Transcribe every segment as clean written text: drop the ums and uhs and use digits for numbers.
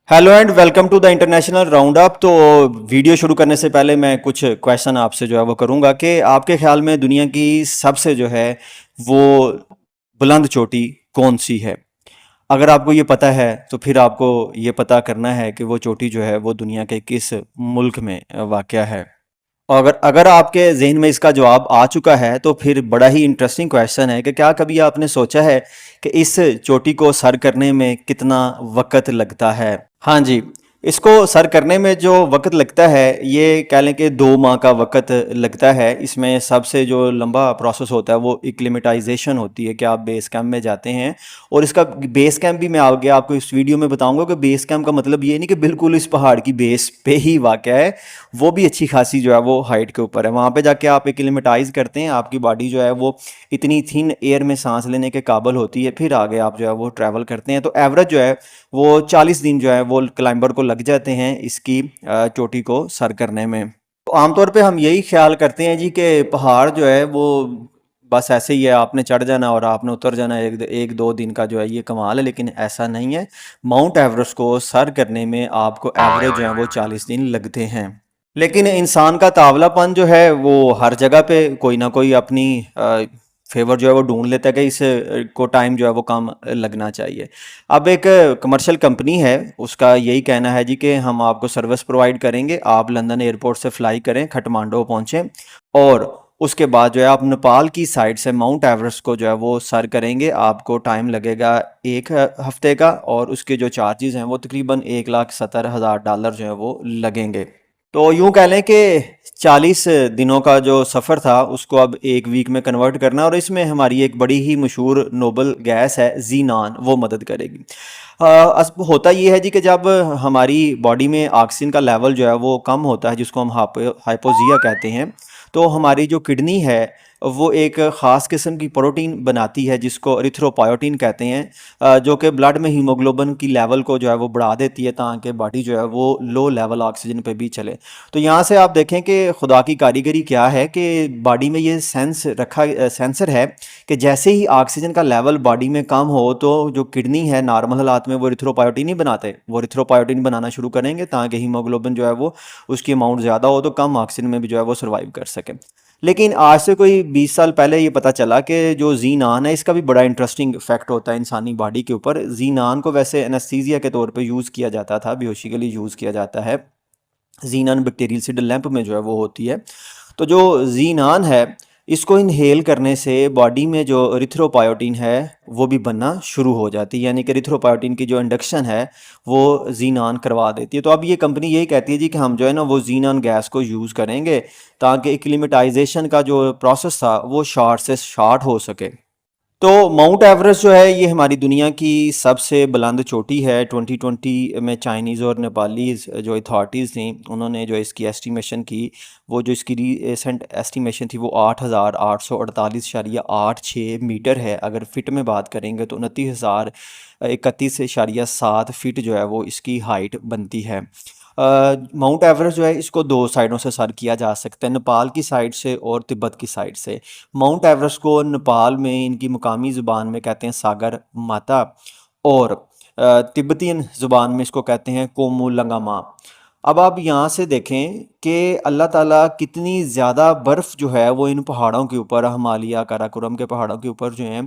Hello and welcome to the international round up. तो video शुरू करने से पहले मैं कुछ क्वेश्चन आपसे जो है वो करूंगा कि आपके ख्याल में दुनिया की सबसे जो है वो बुलंद चोटी कौन सी है। अगर आपको ये पता है तो फिर आपको ये पता करना है कि वो चोटी जो है वो दुनिया के किस मुल्क में वाक़या है। और अगर अगर आपके ज़हन में इसका जवाब आ चुका है तो फिर बड़ा ही इंटरेस्टिंग क्वेश्चन है कि क्या कभी आपने सोचा है कि इस चोटी को सर करने में कितना वक़्त लगता है। हाँ जी, इसको सर करने में जो वक़्त लगता है ये कह लें कि 2 माह का वक़्त लगता है। इसमें सबसे जो लंबा प्रोसेस होता है वो एक्लिमेटाइज़ेशन होती है कि आप बेस कैंप में जाते हैं। और इसका बेस कैंप भी मैं आगे आपको इस वीडियो में बताऊंगा कि बेस कैंप का मतलब ये नहीं कि बिल्कुल इस पहाड़ की बेस पे ही वाक़या है। वो भी अच्छी खासी जो है वो हाइट के ऊपर है। वहाँ पे जाके आप एक्लिमेटाइज़ करते हैं, आपकी बॉडी जो है वो इतनी थिन एयर में सांस लेने के काबिल होती है। फिर आगे आप जो है वो ट्रैवल करते हैं। तो एवरेज जो है वो 40 दिन जो है वो क्लाइंबर को लग जाते हैं इसकी चोटी को सर करने में। तो आमतौर पे हम यही ख्याल करते हैं जी कि पहाड़ जो है वो बस ऐसे ही है, आपने चढ़ जाना और आपने उतर जाना, एक दो दिन का जो है ये कमाल है। लेकिन ऐसा नहीं है। माउंट एवरेस्ट को सर करने में आपको एवरेज जो है वो 40 दिन लगते हैं। लेकिन इंसान का तावलापन जो है वो हर जगह पे कोई ना कोई अपनी फेवर जो है वो ढूंढ लेता है कि इस को टाइम जो है वो कम लगना चाहिए। अब एक कमर्शियल कंपनी है, उसका यही कहना है जी कि हम आपको सर्विस प्रोवाइड करेंगे, आप लंदन एयरपोर्ट से फ्लाई करें, खटमांडो पहुँचें और उसके बाद जो है आप नेपाल की साइड से माउंट एवरेस्ट को जो है वो सर करेंगे। आपको टाइम लगेगा 1 हफ्ते का और उसके जो चार्जेस हैं वो तकरीबन $1,70,000 जो है वो लगेंगे। तो यूँ कह लें कि 40 दिनों का जो सफ़र था उसको अब एक वीक में कन्वर्ट करना, और इसमें हमारी एक बड़ी ही मशहूर नोबल गैस है ज़ीनान, वो मदद करेगी। होता ये है जी कि जब हमारी बॉडी में ऑक्सीजन का लेवल जो है वो कम होता है, जिसको हम हाइपोजिया कहते हैं, तो हमारी जो किडनी है वो एक ख़ास किस्म की प्रोटीन बनाती है जिसको एरिथ्रोपोइटिन कहते हैं, जो कि ब्लड में हीमोग्लोबिन की लेवल को जो है वो बढ़ा देती है ताकि बॉडी जो है वो लो लेवल ऑक्सीजन पे भी चले। तो यहाँ से आप देखें कि खुदा की कारीगरी क्या है कि बॉडी में ये सेंसर है कि जैसे ही ऑक्सीजन का लेवल बॉडी में कम हो तो जो किडनी है नॉर्मल हालात में वो एरिथ्रोपोइटिन ही बनाते, वो एरिथ्रोपोइटिन बनाना शुरू करेंगे ताकि हीमोग्लोबिन जो है वो उसकी अमाउंट ज़्यादा हो तो कम ऑक्सीजन में भी जो है वो सर्वाइव कर सके। लेकिन आज से कोई 20 साल पहले ये पता चला कि जो जीनान है इसका भी बड़ा इंटरेस्टिंग फैक्ट होता है इंसानी बॉडी के ऊपर। जीनान को वैसे एनेस्थीसिया के तौर पे यूज़ किया जाता था, बेहोशी के लिए यूज़ किया जाता है। जीनान बैक्टीरियल लैंप में जो है वो होती है। तो जो जीनान है इसको इनहेल करने से बॉडी में जो एरिथ्रोपोइटिन है वो भी बनना शुरू हो जाती है, यानी कि एरिथ्रोपोइटिन की जो इंडक्शन है वो जीनान करवा देती है। तो अब ये कंपनी यही कहती है जी कि हम जो है ना वो जीनान गैस को यूज़ करेंगे ताकि एक्लिमेटाइजेशन का जो प्रोसेस था वो शॉर्ट से शॉर्ट हो सके। तो माउंट एवरेस्ट जो है ये हमारी दुनिया की सबसे बुलंद चोटी है। 2020 में चाइनीज़ और नेपालीज जो अथॉरिटीज़ थी उन्होंने जो इसकी एस्टिमेशन की, वो जो इसकी रिसेंट एस्टिमेशन थी वो 8,848.86 मीटर है। अगर फिट में बात करेंगे तो 29,031.7 फिट जो है वो इसकी हाइट बनती है। माउंट एवरेस्ट जो है इसको दो साइडों से सर किया जा सकता है, नेपाल की साइड से और तिब्बत की साइड से। माउंट एवरेस्ट को नेपाल में इनकी मुकामी ज़ुबान में कहते हैं सागर माता, और तिब्बतियन ज़ुबान में इसको कहते हैं कोमुलंगामा। अब आप यहाँ से देखें कि अल्लाह ताला कितनी ज़्यादा बर्फ़ जो है वो इन पहाड़ों के ऊपर, हिमालय काराकोरम के पहाड़ों के ऊपर जो है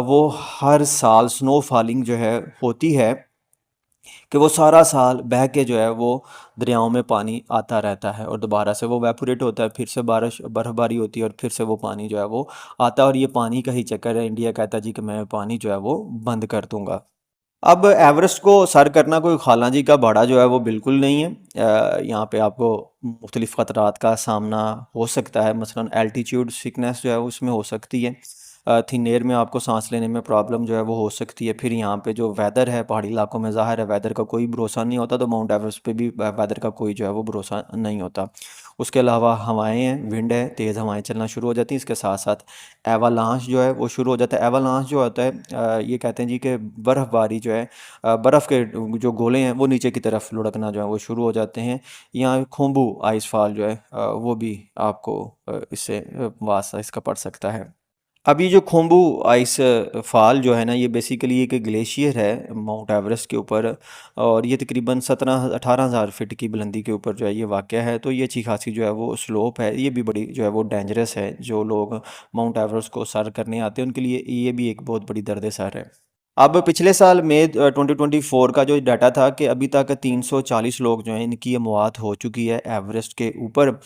वो हर साल स्नो फॉलिंग जो है होती है कि वो सारा साल बह के जो है वो दरियाओं में पानी आता रहता है और दोबारा से वो वेपोरेट होता है, फिर से बारिश बर्फ़बारी होती है और फिर से वो पानी जो है वो आता है। और ये पानी का ही चक्कर है, इंडिया कहता है जी कि मैं पानी जो है वो बंद कर दूंगा। अब एवरेस्ट को सर करना कोई खाला जी का भाड़ा जो है वो बिल्कुल नहीं है। यहाँ पे आपको मुख्तलिफ़ ख़तरात का सामना हो सकता है, मसलन एल्टीट्यूड सिकनेस जो है उसमें हो सकती है। थिन एयर में आपको सांस लेने में प्रॉब्लम जो है वो हो सकती है। फिर यहाँ पे जो वेदर है पहाड़ी इलाकों में, ज़ाहिर है वेदर का कोई भरोसा नहीं होता, तो माउंट एवरेस्ट पे भी वेदर का कोई जो है वो भरोसा नहीं होता। उसके अलावा हवाएं हैं, विंड है, तेज़ हवाएं चलना शुरू हो जाती हैं। इसके साथ साथ एवालांच जो है वो शुरू हो जाता है। एवालांच जो होता है ये कहते हैं जी कि बर्फ़बारी जो है, बर्फ़ के जो गोले हैं वो नीचे की तरफ लुढ़कना जो है वो शुरू हो जाते हैं। यहाँ खुम्बू आइस फॉल जो है वो भी आपको इससे वास्ता इसका पड़ सकता है। अब ये जो खोम्बू आइस फॉल जो है ना, ये बेसिकली एक ग्लेशियर है माउंट एवरेस्ट के ऊपर। और ये तकरीबन 17-18 हज़ार फीट की बुलंदी के ऊपर जो है ये वाक़या है। तो ये अच्छी खासी जो है वो स्लोप है, ये भी बड़ी जो है वो डेंजरस है। जो लोग माउंट एवरेस्ट को सर करने आते हैं उनके लिए ये भी एक बहुत बड़ी दर्द सर है। अब पिछले साल मई 2024 का जो डाटा था कि अभी तक 340 लोग जो हैं इनकी ये मौत हो चुकी है एवरेस्ट के ऊपर।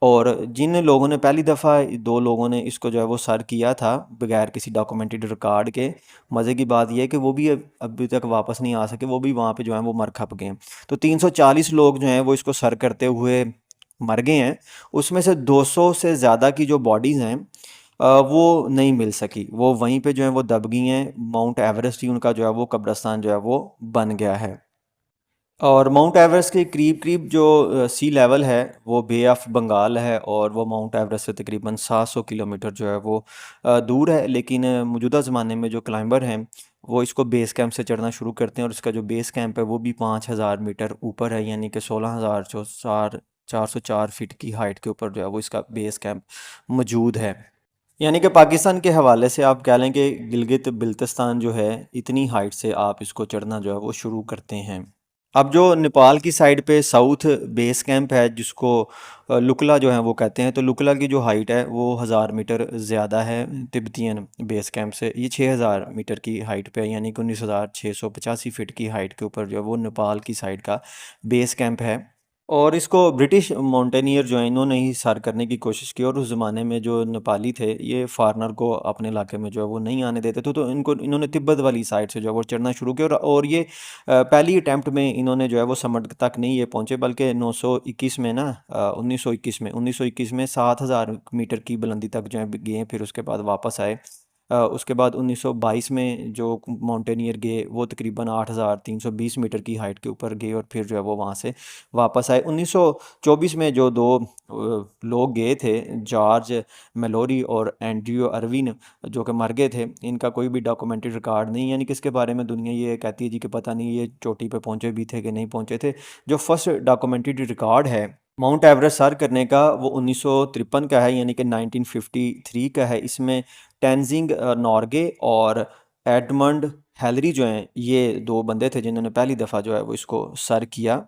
और जिन लोगों ने पहली दफ़ा, दो लोगों ने इसको जो है वो सर किया था बगैर किसी डॉक्यूमेंटेड रिकॉर्ड के, मज़े की बात यह है कि वो भी अभी तक वापस नहीं आ सके, वो भी वहाँ पे जो है वो मर खप गए। तो 340 लोग जो हैं वो इसको सर करते हुए मर गए हैं। उसमें से 200 से ज़्यादा की जो बॉडीज़ हैं वो नहीं मिल सकी, वो वहीं पे जो है वो दब गई हैं। माउंट एवरेस्ट ही उनका जो है वो कब्रिस्तान जो है वो बन गया है। और माउंट एवरेस्ट के करीब करीब जो सी लेवल है वो बे ऑफ बंगाल है, और वो माउंट एवरेस्ट से तकरीबन 700 किलोमीटर जो है वो दूर है। लेकिन मौजूदा ज़माने में जो क्लाइंबर हैं वो इसको बेस कैंप से चढ़ना शुरू करते हैं, और इसका जो बेस कैंप है वो भी 5,000 मीटर ऊपर है, यानी कि 16,404 फीट की हाइट के ऊपर जो है वो इसका बेस कैंप मौजूद है। यानी कि पाकिस्तान के हवाले से आप कह लें कि गिलगित बिल्तिस्तान जो है इतनी हाइट से आप इसको चढ़ना जो है वो शुरू करते हैं। अब जो नेपाल की साइड पे साउथ बेस कैंप है जिसको लुकला जो है वो कहते हैं, तो लुकला की जो हाइट है वो 1,000 मीटर ज़्यादा है तिब्बतियन बेस कैंप से। ये 6,000 मीटर की हाइट पे है, यानी कि 19,685 फीट की हाइट के ऊपर जो है वो नेपाल की साइड का बेस कैंप है। और इसको ब्रिटिश माउंटेनियर जो हैं इन्होंने ही सर करने की कोशिश की, और उस ज़माने में जो नेपाली थे ये फॉरेनर को अपने इलाके में जो है वो नहीं आने देते थे, तो इनको इन्होंने तिब्बत वाली साइड से जो है वो चढ़ना शुरू किया। और ये पहली अटैम्प्ट में इन्होंने जो है वो समंड तक नहीं ये पहुँचे, बल्कि 921 में ना 1921 में 7,000 मीटर की बुलंदी तक जो है गए, फिर उसके बाद वापस आए। उसके बाद 1922 में जो माउंटेनियर गए वो तकरीबन 8,320 मीटर की हाइट के ऊपर गए, और फिर जो है वो वहाँ से वापस आए। 1924 में जो दो लोग गए थे, जॉर्ज मेलोरी और एंड्रयू अर्विन, जो कि मर गए थे, इनका कोई भी डॉक्यूमेंटेड रिकॉर्ड नहीं, यानी कि इसके बारे में दुनिया ये कहती है जी कि पता नहीं ये चोटी पे पहुंचे भी थे कि नहीं पहुंचे थे। जो फर्स्ट डॉक्यूमेंटेड रिकॉर्ड है माउंट एवरेस्ट सर करने का वो 1953 का है, यानी कि 1953 का है। इसमें टेंजिंग नॉर्गे और एडमंड हेलरी जो हैं ये दो बंदे थे जिन्होंने पहली दफ़ा जो है वो इसको सर किया।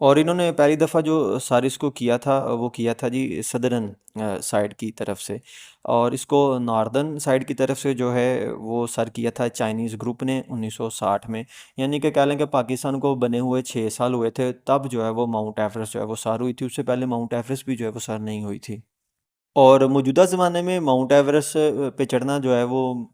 और इन्होंने पहली दफ़ा जो सर इसको किया था वो किया था जी सदर्न साइड की तरफ से, और इसको नॉर्दर्न साइड की तरफ से जो है वो सर किया था चाइनीज़ ग्रुप ने 1960 में। यानी कि कह लें कि पाकिस्तान को बने हुए 6 साल हुए थे, तब जो है वो माउंट एवरेस्ट जो है वो सर हुई थी। उससे पहले माउंट एवरेस्ट भी जो है वो सर नहीं हुई थी। और मौजूदा ज़माने में माउंट एवरेस्ट पे चढ़ना जो है वो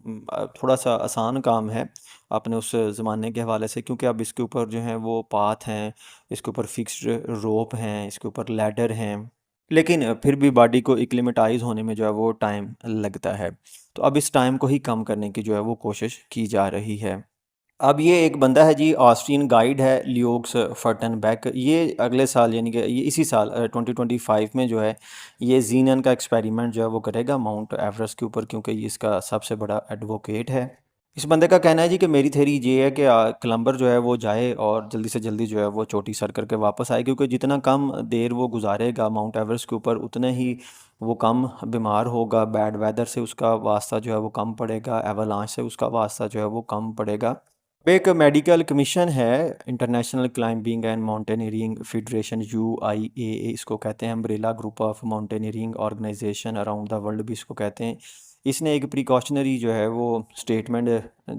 थोड़ा-सा आसान काम है अपने उस ज़माने के हवाले से, क्योंकि अब इसके ऊपर जो है वो पाथ हैं, इसके ऊपर फिक्स्ड रोप हैं, इसके ऊपर लैडर हैं। लेकिन फिर भी बॉडी को एक्लिमेटाइज़ होने में जो है वो टाइम लगता है। तो अब इस टाइम को ही कम करने की जो है वो कोशिश की जा रही है। अब ये एक बंदा है जी, ऑस्ट्रियन गाइड है लियोक्स फर्टनबेक। ये अगले साल यानी कि ये इसी साल 2025 में जो है ये जीनन का एक्सपेरिमेंट जो है वो करेगा माउंट एवरेस्ट के ऊपर, क्योंकि ये इसका सबसे बड़ा एडवोकेट है। इस बंदे का कहना है जी कि मेरी थ्योरी ये है कि क्लम्बर जो है वो जाए और जल्दी से जल्दी जो है वो चोटी सर करके वापस आए, क्योंकि जितना कम देर वो गुजारेगा माउंट एवरेस्ट के ऊपर उतने ही वो कम बीमार होगा, बैड वेदर से उसका वास्ता जो है वो कम पड़ेगा, एवलांच से उसका वास्ता जो है वो कम पड़ेगा। एक मेडिकल कमीशन है, International Climbing and Mountaineering Federation, UIAA इसको कहते हैं, umbrella group of mountaineering organisation around the world भी इसको कहते हैं। इसने एक प्रिकॉशनरी जो है वो स्टेटमेंट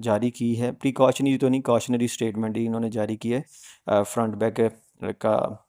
जारी की है, प्रिकॉशनरी तो नहीं, कॉशनरी स्टेटमेंट ही इन्होंने जारी की है फ्रंट बैक का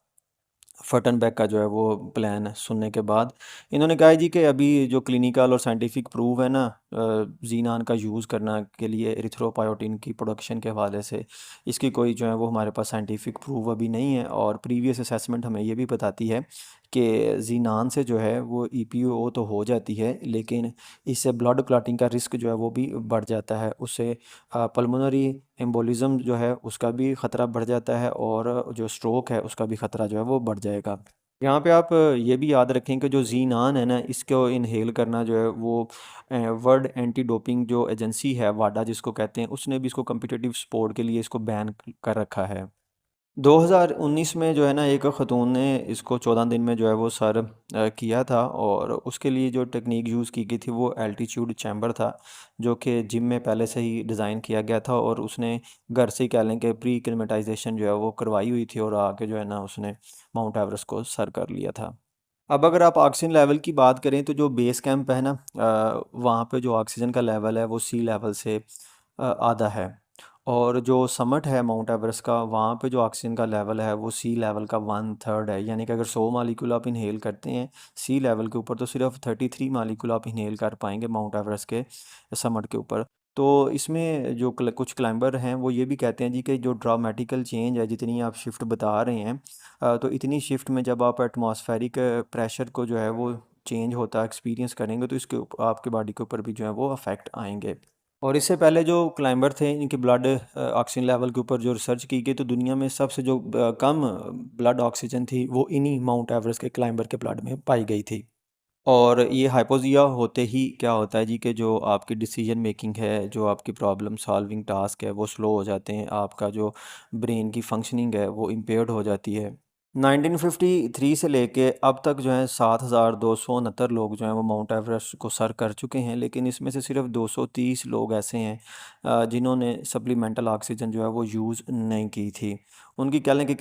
फटनबैक का जो है वो प्लान सुनने के बाद। इन्होंने कहा है जी कि अभी जो क्लिनिकल और साइंटिफिक प्रूव है ना जीनान का यूज़ करना के लिए एरिथ्रोपायोटिन की प्रोडक्शन के हवाले से, इसकी कोई जो है वो हमारे पास साइंटिफिक प्रूव अभी नहीं है। और प्रीवियस असेसमेंट हमें ये भी बताती है कि जीनान से जो है वो EPO तो हो जाती है, लेकिन इससे ब्लड क्लॉटिंग का रिस्क जो है वो भी बढ़ जाता है। उससे पल्मोनरी एम्बोलिज़्म जो है उसका भी ख़तरा बढ़ जाता है, और जो स्ट्रोक है उसका भी ख़तरा जो है वो बढ़ जाएगा। यहाँ पे आप ये भी याद रखें कि जो ज़ीनान है ना इसको इनहेल करना जो है वो वर्ल्ड एंटी डोपिंग जो एजेंसी है वाडा जिसको कहते हैं, उसने भी इसको कम्पिटिटिव स्पोर्ट के लिए इसको बैन कर रखा है। 2019 में जो है ना एक ख़तून ने इसको 14 दिन में जो है वो सर किया था, और उसके लिए जो टेक्निक यूज़ की गई थी वो एल्टीट्यूड चैम्बर था, जो कि जिम में पहले से ही डिज़ाइन किया गया था, और उसने घर से ही कह लें कि प्री एक्लेमेटाइजेशन जो है वो करवाई हुई थी, और आके जो है ना उसने माउंट एवरेस्ट को सर कर लिया था। अब अगर आप ऑक्सीजन लेवल की बात करें तो जो बेस कैंप है ना, वहाँ पे जो ऑक्सीजन का लेवल है वो सी लेवल से आधा है, और जो समट है माउंट एवरेस्ट का, वहाँ पे जो ऑक्सीजन का लेवल है वो सी लेवल का वन थर्ड है। यानी कि अगर 100 मालिक्यूल आप इनहेल करते हैं सी लेवल के ऊपर, तो सिर्फ 33 मालिक्यूल आप इनहेल कर पाएंगे माउंट एवरेस्ट के समट के ऊपर। तो इसमें जो कुछ क्लाइंबर हैं वो ये भी कहते हैं जी कि जो ड्रामेटिकल चेंज है, जितनी आप शिफ्ट बता रहे हैं, तो इतनी शिफ्ट में जब आप एटमॉस्फेरिक प्रेशर को जो है वो चेंज होता एक्सपीरियंस करेंगे, तो इसके आपके बॉडी के ऊपर भी जो है वो अफेक्ट आएंगे। और इससे पहले जो क्लाइंबर थे, इनके ब्लड ऑक्सीजन लेवल के ऊपर जो रिसर्च की गई, तो दुनिया में सबसे जो कम ब्लड ऑक्सीजन थी वो इन्हीं माउंट एवरेस्ट के क्लाइंबर के ब्लड में पाई गई थी। और ये हाइपोजिया होते ही क्या होता है जी कि जो आपकी डिसीजन मेकिंग है, जो आपकी प्रॉब्लम सॉल्विंग टास्क है वो स्लो हो जाते हैं, आपका जो ब्रेन की फंक्शनिंग है वो इम्पेयर्ड हो जाती है। 1953 से लेके अब तक जो है 7,269 लोग जो हैं वो माउंट एवरेस्ट को सर कर चुके हैं, लेकिन इसमें से सिर्फ 230 लोग ऐसे हैं जिन्होंने सप्लीमेंटल ऑक्सीजन जो है वो यूज़ नहीं की थी। उनकी कह लें कि